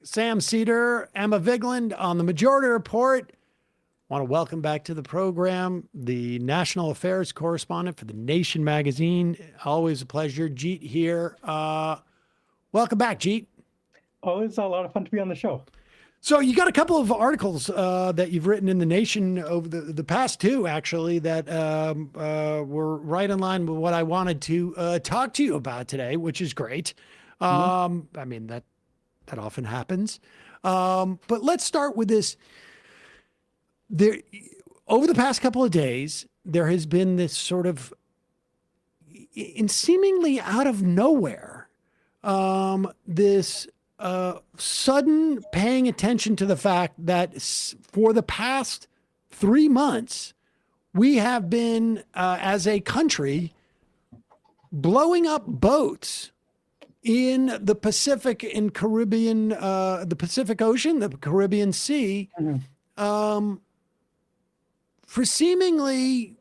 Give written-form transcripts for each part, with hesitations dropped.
Sam Seder, Emma Vigland on the Majority Report. Want to welcome back to the program the national affairs correspondent for The Nation magazine. Always a pleasure. Jeet Heer. Welcome back, Jeet. Oh, it's a lot of fun to be on the show. So you got a couple of articles that you've written in The Nation over the past two, actually, that were right in line with what I wanted to talk to you about today, which is great. I mean, that often happens. But let's start with this. There, over the past couple of days, there has been this sort of, in seemingly out of nowhere, this sudden paying attention to the fact that for the past 3 months, we have been, as a country, blowing up boats in the Pacific and Caribbean, the Pacific Ocean, the Caribbean Sea, for seemingly,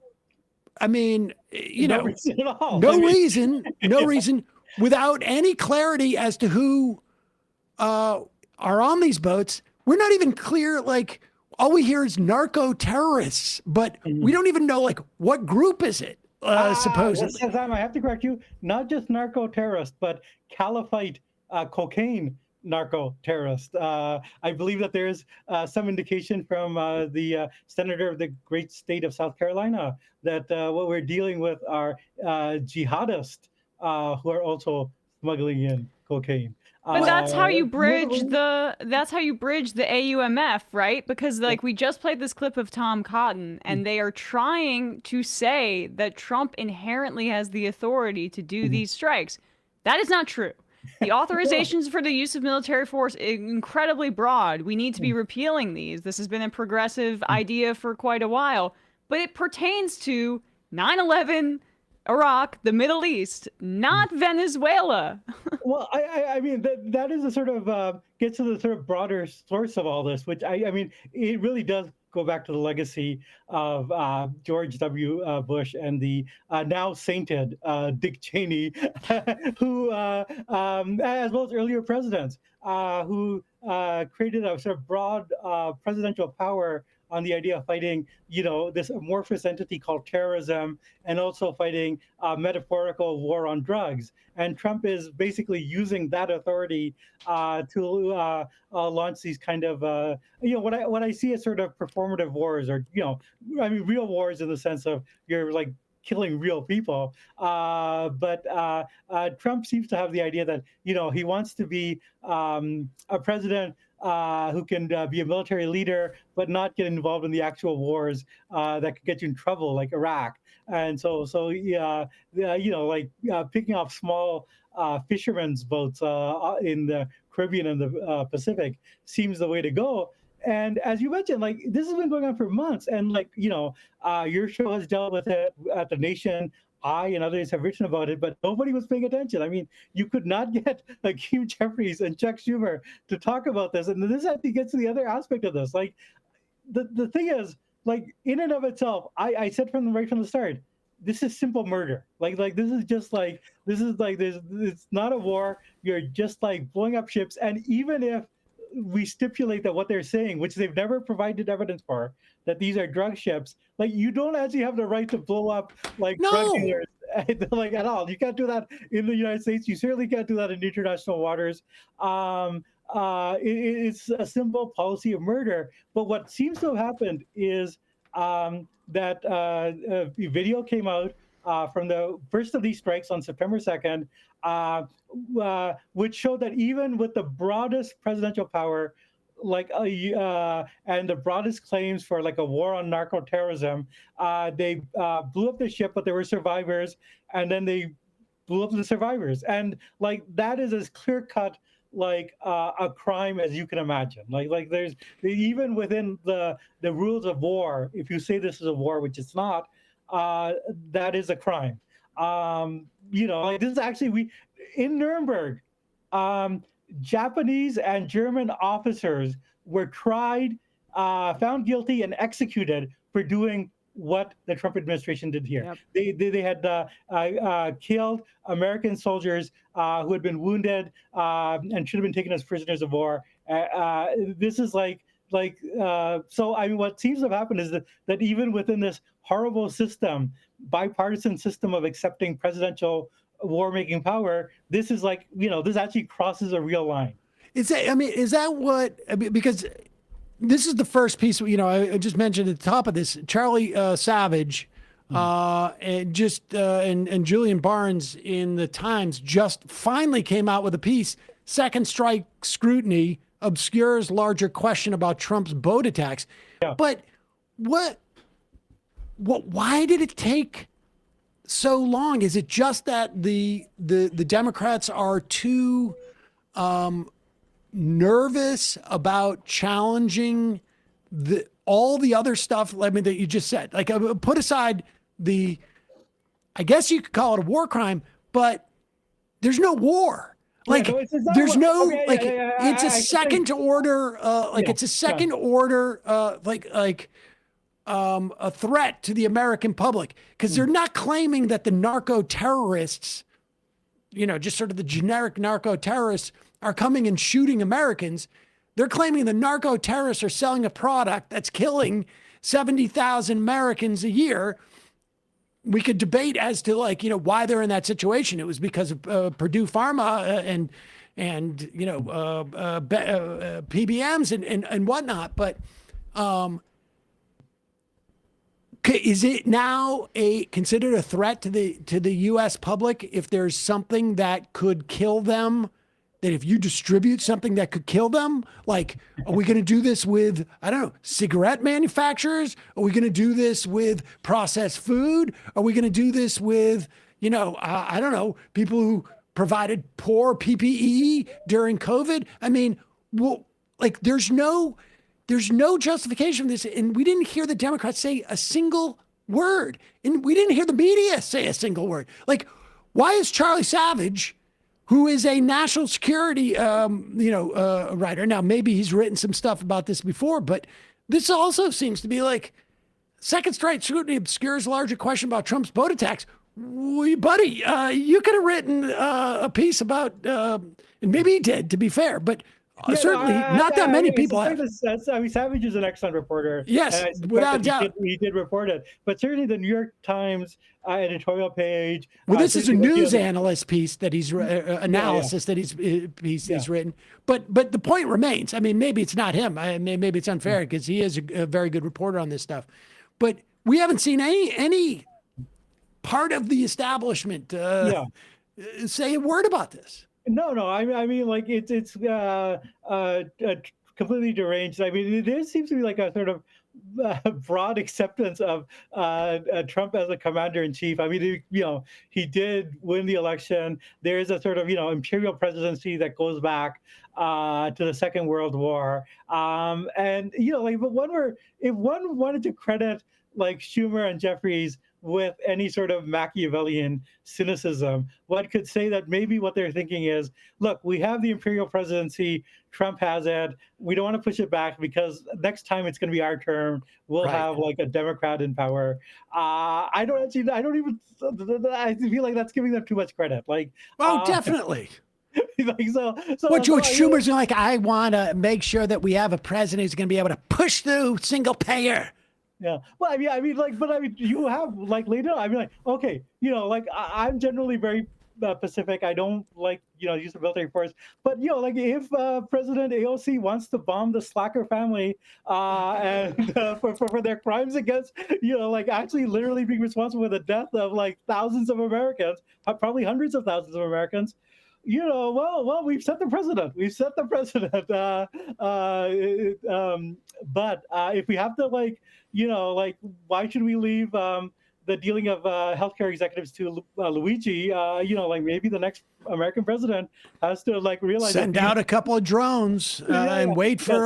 I mean, No reason at all. no reason, without any clarity as to who are on these boats. We're not even clear, like, all we hear is narco terrorists, but we don't even know, like, what group is it, supposedly. Sam, I have to correct you. Not just narco terrorist, but caliphate cocaine narco terrorist. I believe that there's some indication from the senator of the great state of South Carolina that what we're dealing with are jihadists who are also smuggling in cocaine. But that's how you bridge the AUMF, right? Because like we just played this clip of Tom Cotton, and they are trying to say that Trump inherently has the authority to do these strikes. That is not true. The authorizations for the use of military force incredibly broad. We need to be repealing these. This has been a progressive idea for quite a while, but it pertains to 9/11, Iraq, the Middle East, not Venezuela. Well, I mean, that is a sort of gets to the sort of broader source of all this, which I mean, it really does go back to the legacy of George W. Bush and the now sainted Dick Cheney, who, as well as earlier presidents, who created a sort of broad presidential power on the idea of fighting, this amorphous entity called terrorism, and also fighting metaphorical war on drugs. And Trump is basically using that authority to launch these kind of, what I see as sort of performative wars, or I mean, real wars in the sense of you're like killing real people. But Trump seems to have the idea that he wants to be a president who can be a military leader, but not get involved in the actual wars that could get you in trouble, like Iraq. And so picking off small fishermen's boats in the Caribbean and the Pacific seems the way to go. And as you mentioned, like, this has been going on for months, and your show has dealt with it at The Nation. I and others have written about it, but nobody was paying attention. I mean, you could not get like Hugh Jeffries and Chuck Schumer to talk about this. And this actually gets to the other aspect of this. Like, the thing is, like, in and of itself, I said right from the start, this is simple murder. Like this is it's not a war. You're just like blowing up ships. And even if we stipulate that what they're saying, which they've never provided evidence for, that these are drug ships, like, you don't actually have the right to blow up like drug dealers, like, at all. You can't do that in the United States. You certainly can't do that in international waters. It's a simple policy of murder. But what seems to have happened is that a video came out from the first of these strikes on September 2nd, which showed that even with the broadest presidential power, and the broadest claims for like a war on narco terrorism, they blew up the ship, but there were survivors, and then they blew up the survivors, and like that is as clear cut like a crime as you can imagine. Like there's even within the rules of war, if you say this is a war, which it's not, that is a crime. Like, this is actually, in Nuremberg, Japanese and German officers were tried, found guilty, and executed for doing what the Trump administration did here. Yep. They had killed American soldiers who had been wounded and should have been taken as prisoners of war, This is so. I mean, what seems to have happened is that even within this horrible system, bipartisan system of accepting presidential war-making power, this is this actually crosses a real line. Is that what? I mean, because this is the first piece. I just mentioned at the top of this, Charlie Savage, and Julian Barnes in the Times just finally came out with a piece. Second strike scrutiny obscures larger question about Trump's boat attacks. Yeah. But why did it take so long? Is it just that the Democrats are too nervous about challenging all the other stuff that you just said? Like, put aside I guess you could call it a war crime, but there's no war. Like, it's a second order, it's a second order, a threat to the American public, because they're not claiming that the narco terrorists, just sort of the generic narco terrorists are coming and shooting Americans. They're claiming the narco terrorists are selling a product that's killing 70,000 Americans a year. We could debate as to why they're in that situation. It was because of Purdue Pharma and PBMs and whatnot. But is it now considered a threat to the U.S. public if there's something that could kill them? That if you distribute something that could kill them, like, are we going to do this with, I don't know, cigarette manufacturers? Are we going to do this with processed food? Are we going to do this with, I don't know, people who provided poor PPE during COVID? I mean, there's no justification for this. And we didn't hear the Democrats say a single word. And we didn't hear the media say a single word. Like, why is Charlie Savage, who is a national security, writer. Now, maybe he's written some stuff about this before, but this also seems to be like second strike scrutiny obscures larger question about Trump's boat attacks. Buddy, you could have written a piece about, and maybe he did, to be fair, but certainly not that many people have. Savage is an excellent reporter. Yes, without doubt. He did report it. But certainly the New York Times editorial page. Well, this is a news analyst piece that he's analysis that he's written. But the point remains. I mean, maybe it's not him. Maybe it's unfair because he is a very good reporter on this stuff. But we haven't seen any part of the establishment say a word about this. No. I mean, like it's completely deranged. I mean, there seems to be like a sort of broad acceptance of Trump as a commander in chief. I mean, he did win the election. There is a sort of imperial presidency that goes back to the Second World War. But if one wanted to credit like Schumer and Jeffries with any sort of Machiavellian cynicism, one could say that maybe what they're thinking is, look, we have the imperial presidency, Trump has it, we don't want to push it back because next time it's going to be our term, we'll have like a Democrat in power. I feel like that's giving them too much credit. Definitely. George Schumer's like, I want to make sure that we have a president who's going to be able to push through single payer. Yeah. Well, I mean, you have later. I mean, okay, I'm generally very Pacific. I don't use the military force. But if President AOC wants to bomb the Slacker family and for their crimes against actually literally being responsible for the death of thousands of Americans, probably hundreds of thousands of Americans. We've set the precedent. But if we have to why should we leave the dealing of healthcare executives to Luigi? Maybe the next American president has to realize send out a couple of drones and wait for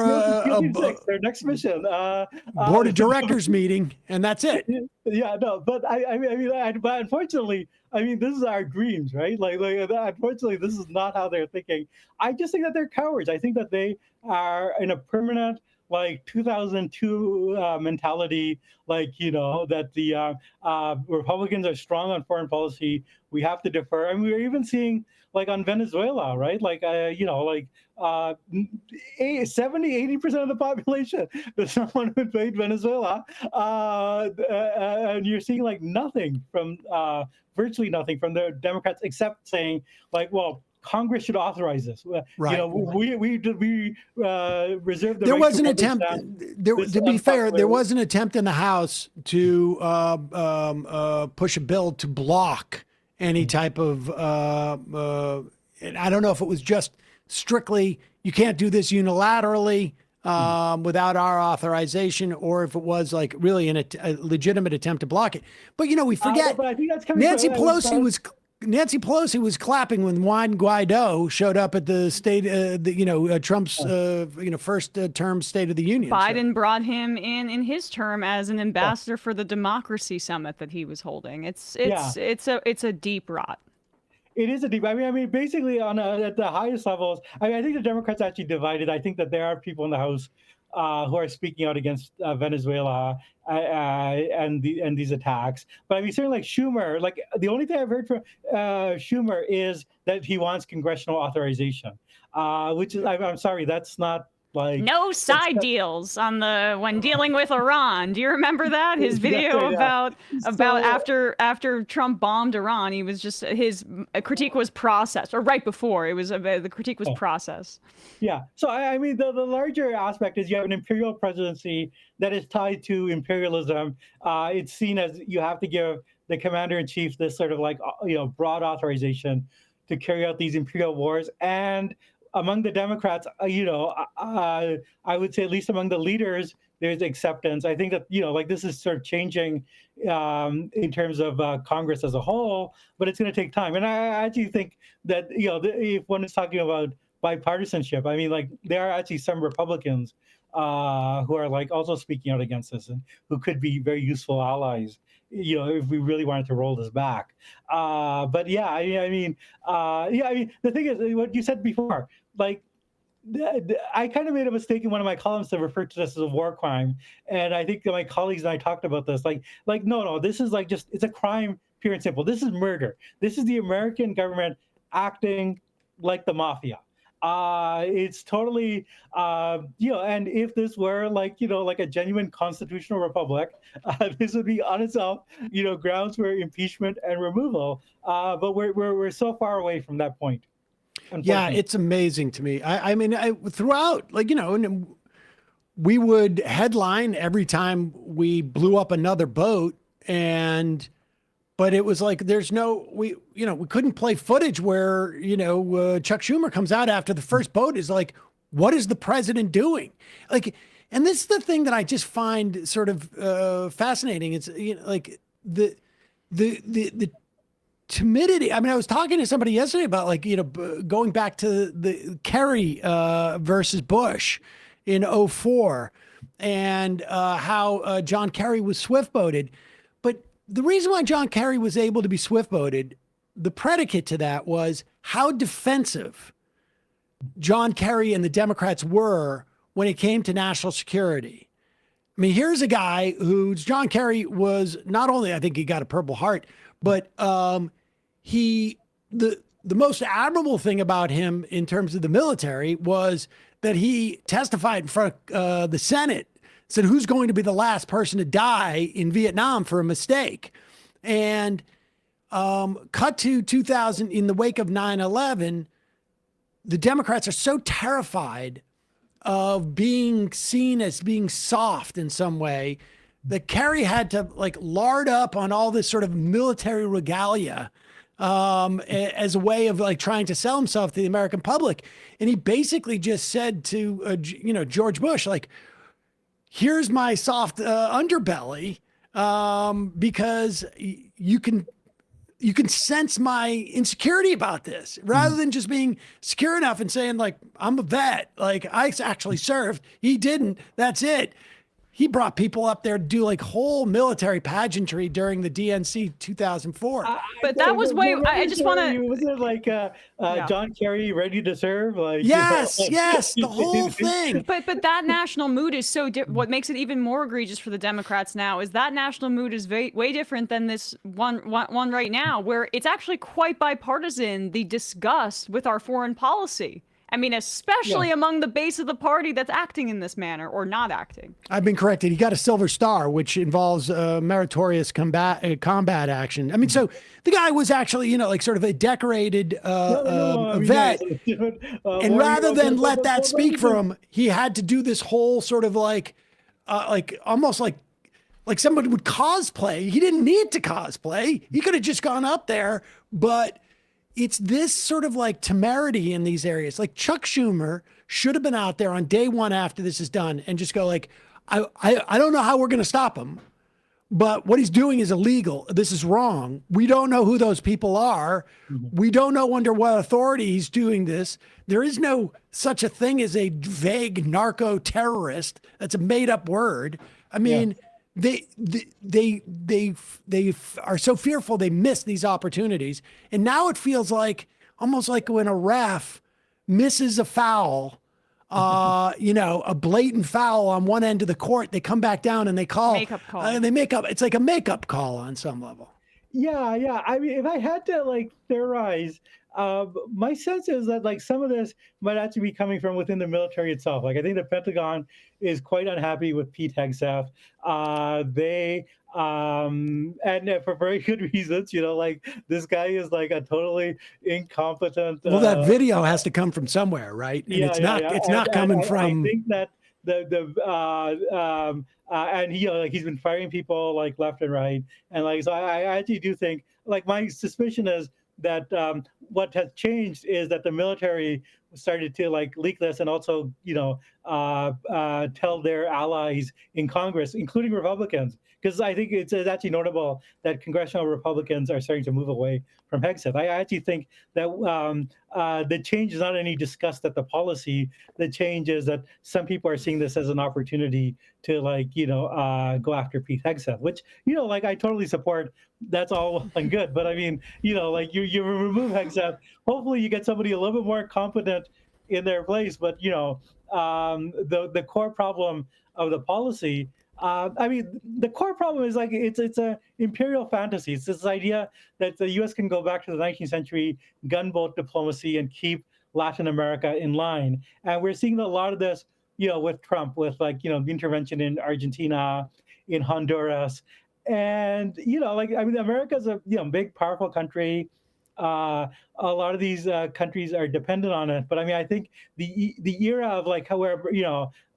their next mission. Board of directors meeting, and that's it. Yeah, no, but but unfortunately, this is our dreams, right? Unfortunately, this is not how they're thinking. I just think that they're cowards. I think that they are in a permanent like 2002 mentality, like, that the Republicans are strong on foreign policy. We have to defer. I mean, we're even seeing like on Venezuela, right? Like, 70-80% of the population does not want to invade Venezuela. And you're seeing like nothing from, virtually nothing from the Democrats, except saying like, well, Congress should authorize this. Right. We reserve the There right was to an attempt. To be fair, there was an attempt in the House to push a bill to block any type of. And I don't know if it was just strictly you can't do this unilaterally without our authorization, or if it was like really a legitimate attempt to block it. But we forget but I think that's coming Nancy from- Nancy Pelosi was clapping when Juan Guaido showed up at the state, Trump's, first term State of the Union. Biden brought him in his term as an ambassador for the democracy summit that he was holding. It's a deep rot. It is a deep. I mean, basically at the highest levels, I think the Democrats actually divided. I think that there are people in the House who are speaking out against Venezuela and these attacks. But I mean, certainly like Schumer, like the only thing I've heard from Schumer is that he wants congressional authorization, which is, I'm sorry, that's not like no side deals on when dealing with Iran. Do you remember that? His video about after Trump bombed Iran, he was just his critique was processed, or right before it was the critique was processed. Yeah. So I mean, the larger aspect is you have an imperial presidency that is tied to imperialism. It's seen as you have to give the commander in chief this sort of like broad authorization to carry out these imperial wars. And among the Democrats, I would say at least among the leaders, there's acceptance. I think that, like this is sort of changing in terms of Congress as a whole, but it's going to take time. And I actually think that, if one is talking about bipartisanship, I mean, like there are actually some Republicans who are like also speaking out against this and who could be very useful allies, if we really wanted to roll this back. But yeah, I mean, the thing is, what you said before, like, I kind of made a mistake in one of my columns to refer to this as a war crime, and I think that my colleagues and I talked about this. Like, no, this is like it's a crime, pure and simple. This is murder. This is the American government acting like the mafia. It's totally, and if this were like a genuine constitutional republic, this would be on itself, grounds for impeachment and removal. But we're so far away from that point. Yeah, it's amazing to me. I mean, throughout, like, and we would headline every time we blew up another boat, but it was like we couldn't play footage where Chuck Schumer comes out after the first boat is like, what is the president doing? Like, and this is the thing that I just find sort of fascinating. It's like the timidity. I mean, I was talking to somebody yesterday about like, going back to the Kerry versus Bush in 2004 and how John Kerry was swift boated. But the reason why John Kerry was able to be swift boated, the predicate to that was how defensive John Kerry and the Democrats were when it came to national security. I mean, here's a guy who's John Kerry was not only, I think he got a Purple Heart, but the most admirable thing about him in terms of the military was that he testified in front of the Senate, said who's going to be the last person to die in Vietnam for a mistake. And cut to 2000, in the wake of 9/11, the Democrats are so terrified of being seen as being soft in some way that Kerry had to like lard up on all this sort of military regalia as a way of like trying to sell himself to the American public. And he basically just said to, George Bush, like, here's my soft underbelly because you can sense my insecurity about this rather than just being secure enough and saying like, I'm a vet, like I actually served. He didn't. That's it. he brought people up there to do like whole military pageantry during the DNC 2004. But that was way. I just want to. Was it like John Kerry ready to serve? Like yes, yes, the whole thing. But that national mood is so what makes it even more egregious for the Democrats now is that national mood is way different than this one right now, where it's actually quite bipartisan, the disgust with our foreign policy. I mean, especially among the base of the party that's acting in this manner or not acting. I've been corrected. He got a Silver Star, which involves meritorious combat action. I mean, so the guy was actually, like sort of a decorated vet. And rather than let that speak for him, he had to do this whole sort of like almost like somebody would cosplay. He didn't need to cosplay. He could have just gone up there, but it's this sort of like temerity in these areas. Like Chuck Schumer should have been out there on day one after this is done and just go like, I don't know how we're going to stop him, but what he's doing is illegal. This is wrong. We don't know who those people are. We don't know under what authority he's doing this. There is no such a thing as a vague narco terrorist. That's a made up word. I mean, They are so fearful they miss these opportunities. And now it feels like almost like when a ref misses a foul, a blatant foul on one end of the court, they come back down and they call. Makeup call. It's like a makeup call on some level. Yeah. I mean, if I had to theorize, my sense is that some of this might actually be coming from within the military itself. I think the Pentagon is quite unhappy with Pete Hegseth. They and for very good reasons, this guy is a totally incompetent. Well, that video has to come from somewhere, right? And it's not coming from. I think that and he's been firing people left and right, and so I actually do think my suspicion is that what has changed is that the military started to leak this and also tell their allies in Congress, including Republicans, because I think it's actually notable that congressional Republicans are starting to move away from Hegseth. I actually think that the change is not any disgust at the policy. The change is that some people are seeing this as an opportunity to go after Pete Hegseth, which I totally support. That's all well and good, but I mean you remove Hegseth, hopefully you get somebody a little bit more competent in their place. But the core problem of the policy, the core problem is it's a imperial fantasy. It's this idea that the U.S. can go back to the 19th century gunboat diplomacy and keep Latin America in line. And we're seeing a lot of this, with Trump, with the intervention in Argentina, in Honduras, and America's a big, powerful country. A lot of these countries are dependent on it, but I think the era of however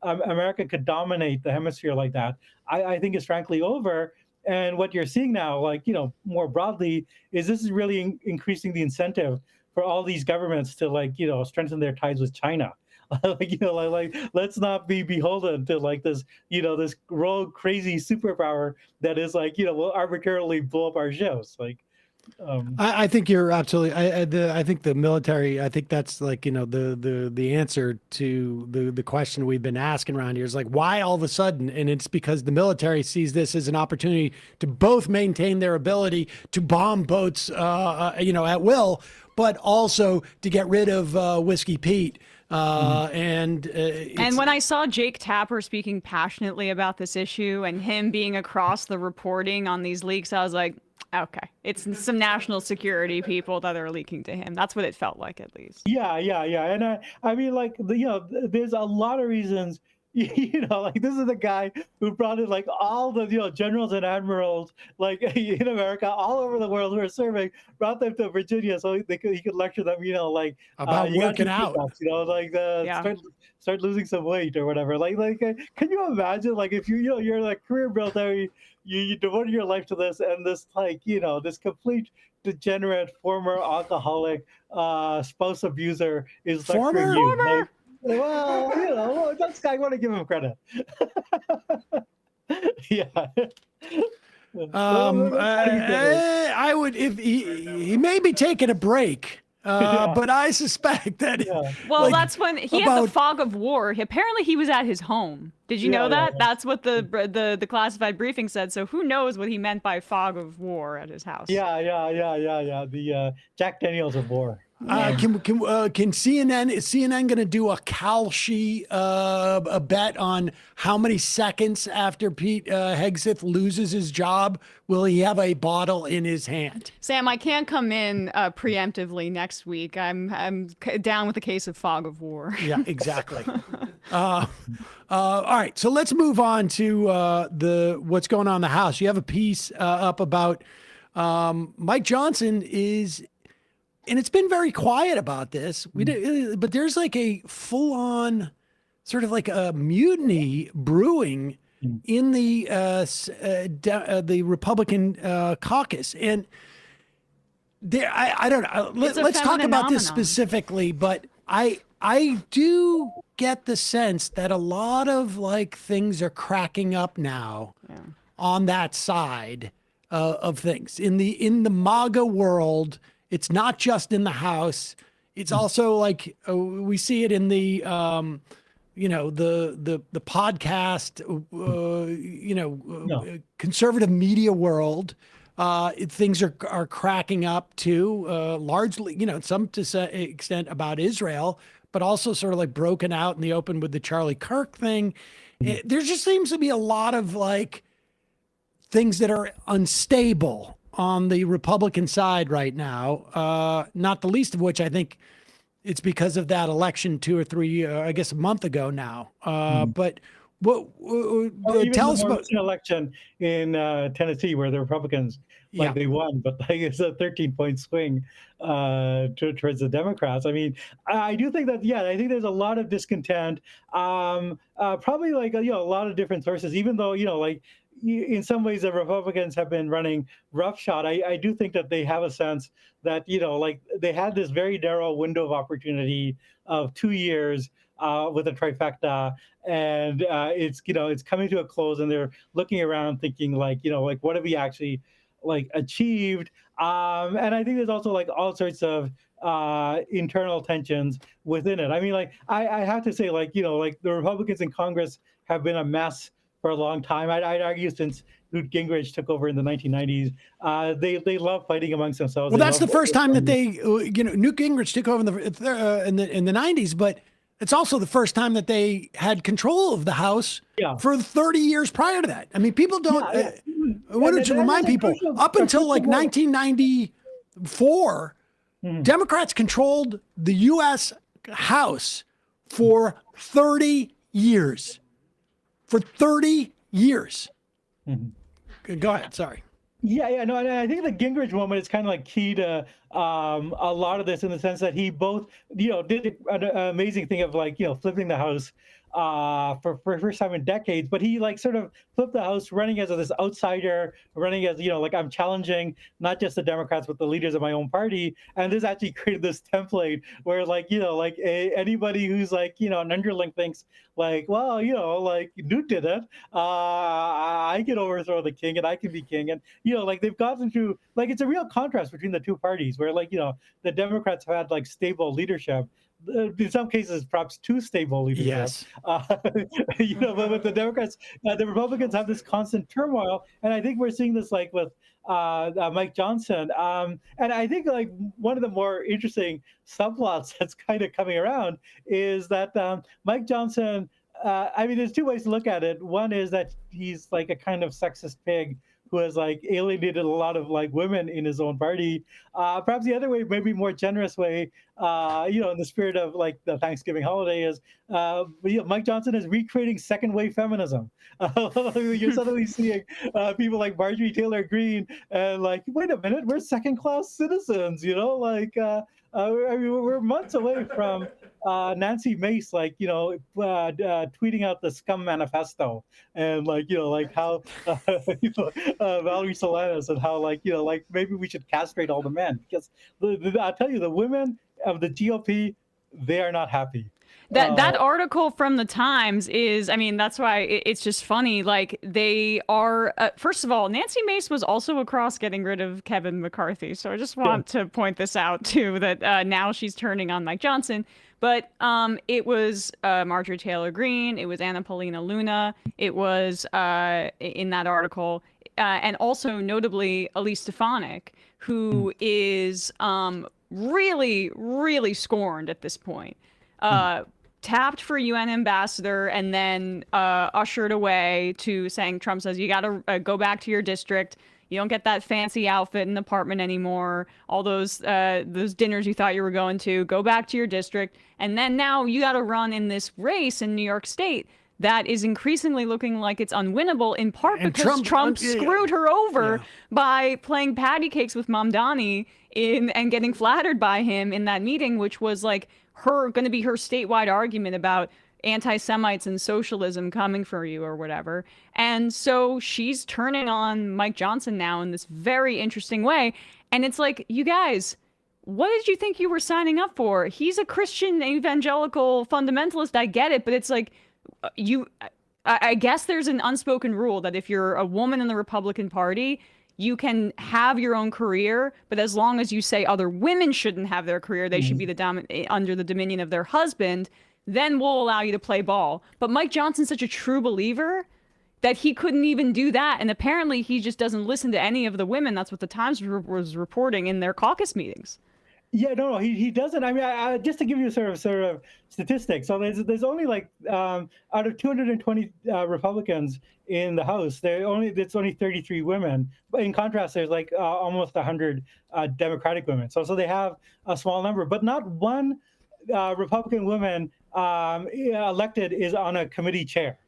America could dominate the hemisphere like that, I think is frankly over. And what you're seeing now, more broadly, is this is really increasing the incentive for all these governments to strengthen their ties with China. Let's not be beholden to this this rogue crazy superpower that is will arbitrarily blow up our shows. I think you're absolutely. I think the military. I think that's the answer to the question we've been asking around here is why all of a sudden, and it's because the military sees this as an opportunity to both maintain their ability to bomb boats, at will, but also to get rid of Whiskey Pete. And when I saw Jake Tapper speaking passionately about this issue and him being across the reporting on these leaks, I was like, okay, it's some national security people that are leaking to him. That's what it felt like, at least. Yeah. And there's a lot of reasons. This is the guy who brought in all the generals and admirals in America, all over the world who are serving, brought them to Virginia so he could lecture them, about working out, start losing some weight or whatever. Can you imagine if you're career military, you devoted your life to this, and this this complete degenerate former alcoholic spouse abuser is lecturing you. Well, that's I want to give him credit. Yeah. I would, if he may be taking a break. But I suspect that. Yeah. Well, like, that's when he had about- the fog of war. Apparently, he was at his home. Did you know that? That's what the classified briefing said. So who knows what he meant by fog of war at his house? Yeah. The Jack Daniels of war. Can CNN is CNN going to do a Kalshi a bet on how many seconds after Pete Hegseth loses his job will he have a bottle in his hand? Sam, I can't come in preemptively next week. I'm down with a case of fog of war. Yeah, exactly. All right, so let's move on to what's going on in the House. You have a piece up about Mike Johnson is. And it's been very quiet about this. But there's like a full-on sort of like a mutiny brewing in the Republican caucus. And there, I don't know. Let's talk about this specifically. But I do get the sense that a lot of like things are cracking up now on that side of things in the MAGA world. It's not just in the House. It's also like we see it in the, the podcast, conservative media world. Things are cracking up too, largely, some to some extent about Israel, but also sort of like broken out in the open with the Charlie Kirk thing. There just seems to be a lot of like things that are unstable on the Republican side right now, not the least of which I think it's because of that election 2 or 3, I guess a month ago now. But what tell us about an election in Tennessee where the Republicans they won, but like it's a 13-point swing towards the Democrats. I mean, I do think that I think there's a lot of discontent. Probably like a lot of different sources, even though in some ways, the Republicans have been running roughshod. I do think that they have a sense that, they had this very narrow window of opportunity of 2 years with a trifecta, and it's coming to a close, and they're looking around thinking what have we actually achieved? And I think there's also all sorts of internal tensions within it. I mean, I have to say, the Republicans in Congress have been a mess for a long time. I'd argue since Newt Gingrich took over in the 1990s, they love fighting amongst themselves. Well, that's the first time that they, Newt Gingrich took over in the 90s, but it's also the first time that they had control of the House for 30 years prior to that. I mean, people don't. I wanted to remind people up until 1994, Democrats controlled the U.S. House for 30 years. For 30 years. Go ahead. Sorry. No, I think the Gingrich moment is kind of key to a lot of this in the sense that he both, did an amazing thing of flipping the House for first time in decades, but he sort of flipped the House running as this outsider, running as, I'm challenging not just the Democrats, but the leaders of my own party. And this actually created this template where anybody who's an underling thinks Newt did it. I can overthrow the king and I can be king. And, they've gotten to, it's a real contrast between the two parties where, the Democrats have had stable leadership. In some cases, perhaps too stable leadership. Yes. But the Democrats, the Republicans have this constant turmoil, and I think we're seeing this with Mike Johnson. And I think one of the more interesting subplots that's kind of coming around is that Mike Johnson. I mean, there's two ways to look at it. One is that he's a kind of sexist pig who has alienated a lot of women in his own party. Perhaps the other way, maybe more generous way, in the spirit of the Thanksgiving holiday is Mike Johnson is recreating second wave feminism. You're suddenly seeing people like Marjorie Taylor Greene and wait a minute, we're second class citizens, I mean, we're months away from Nancy Mace, tweeting out the scum manifesto, and how Valerie Solanas, and how maybe we should castrate all the men, because I'll tell you, the women of the GOP, they are not happy. That article from the Times is, I mean, that's why it's just funny. Like they are, first of all, Nancy Mace was also across getting rid of Kevin McCarthy. So I just want to point this out too, that now she's turning on Mike Johnson. But it was Marjorie Taylor Greene, it was Anna Paulina Luna, it was in that article, and also notably Elise Stefanik, who is really, really scorned at this point. Tapped for UN ambassador and then ushered away to saying, Trump says, you got to go back to your district. You don't get that fancy outfit and apartment anymore. All those dinners you thought you were going to, go back to your district. And then now you got to run in this race in New York State that is increasingly looking like it's unwinnable, in part because Trump screwed her over by playing patty cakes with Mamdani and getting flattered by him in that meeting, which was like going to be her statewide argument about anti-Semites and socialism coming for you or whatever. And so she's turning on Mike Johnson now in this very interesting way. And it's like, you guys, what did you think you were signing up for? He's a Christian evangelical fundamentalist. I get it. But it's like, I guess there's an unspoken rule that if you're a woman in the Republican Party, you can have your own career, but as long as you say other women shouldn't have their career, they should be under the dominion of their husband, then we'll allow you to play ball. But Mike Johnson's such a true believer that he couldn't even do that. And apparently he just doesn't listen to any of the women. That's what the Times was reporting in their caucus meetings. Yeah, no, he doesn't. I mean, just to give you sort of statistics. So there's only like out of 220 Republicans in the House, it's only 33 women. But in contrast, there's like almost 100 Democratic women. So they have a small number, but not one Republican woman elected is on a committee chair.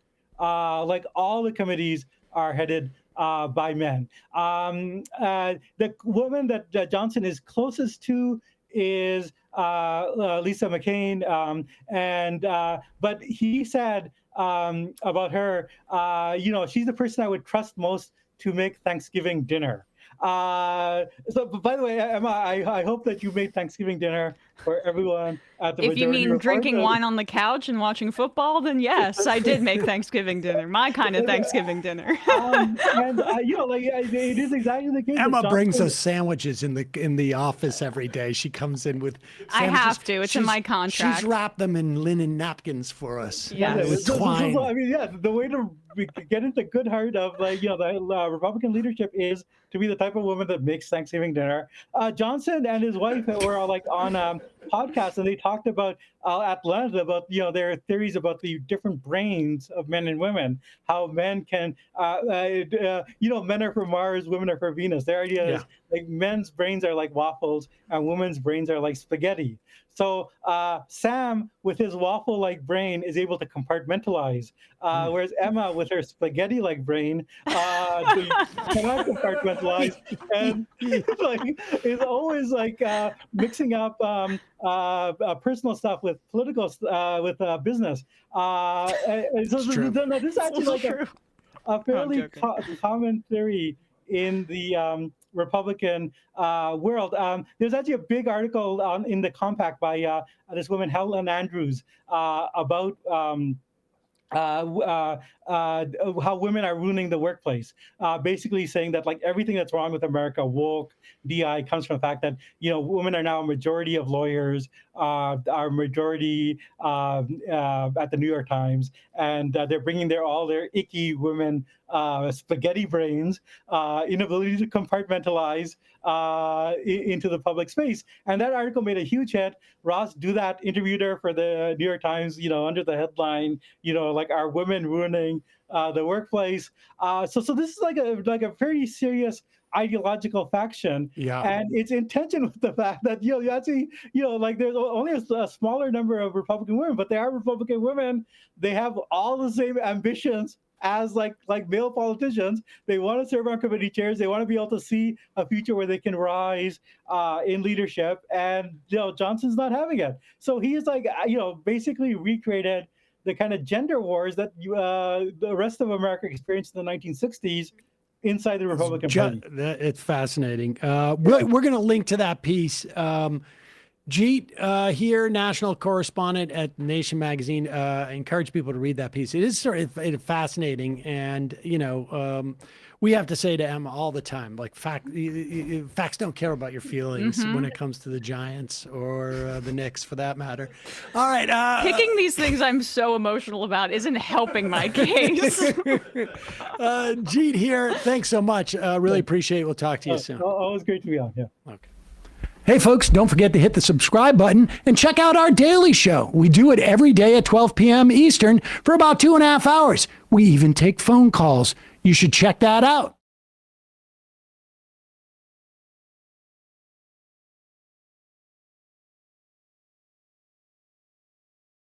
Like all the committees are headed by men. The woman that Johnson is closest to is Lisa McCain, but he said about her, she's the person I would trust most to make Thanksgiving dinner. So, by the way, Emma, I hope that you made Thanksgiving dinner for everyone at the If you mean drinking wine on the couch and watching football, then yes, I did make Thanksgiving dinner, my kind of Thanksgiving dinner. It is exactly the case. Emma brings us sandwiches in the office every day. She comes in with sandwiches. I have to. It's in my contract. She's wrapped them in linen napkins for us. Yeah, with twine. I mean, the way to get into good heart of the Republican leadership is to be the type of woman that makes Thanksgiving dinner. Johnson and his wife were on podcasts, and they talked about at length about their theories about the different brains of men and women, how men can men are for Mars, women are for Venus. Their idea is like men's brains are like waffles and women's brains are like spaghetti. So Sam, with his waffle-like brain, is able to compartmentalize, whereas Emma, with her spaghetti-like brain, cannot compartmentalize, and is always mixing up personal stuff with political with business. So this is actually a fairly common theory in the Republican world. There's actually a big article in the Compact by this woman, Helen Andrews, about how women are ruining the workplace, basically saying that everything that's wrong with America, woke, DI, comes from the fact that women are now a majority of lawyers, are majority at the New York Times, and they're bringing all their icky women spaghetti brains, inability to compartmentalize into the public space. And that article made a huge hit. Ross Douthat interviewed her for the New York Times, under the headline, are women ruining the workplace? So this is like a very serious ideological faction, and it's in tension with the fact that you actually there's only a smaller number of Republican women, but they are Republican women. They have all the same ambitions as like male politicians. They want to serve on committee chairs. They want to be able to see a future where they can rise in leadership, and Johnson's not having it. So he's basically recreated the kind of gender wars that the rest of America experienced in the 1960s inside the Republican Party. It's fascinating. We're going to link to that piece Jeet Heer, national correspondent at Nation magazine. I encourage people to read that piece. It is sort of fascinating, and we have to say to Emma all the time, like facts don't care about your feelings when it comes to the Giants or the Knicks, for that matter. All right, Picking these things I'm so emotional about isn't helping my case. Jeet Heer, thanks so much. Really appreciate it. We'll talk to you soon. Always great to be on. Yeah. Okay. Hey, folks, don't forget to hit the subscribe button and check out our daily show. We do it every day at 12 p.m. Eastern for about 2.5 hours. We even take phone calls. You should check that out.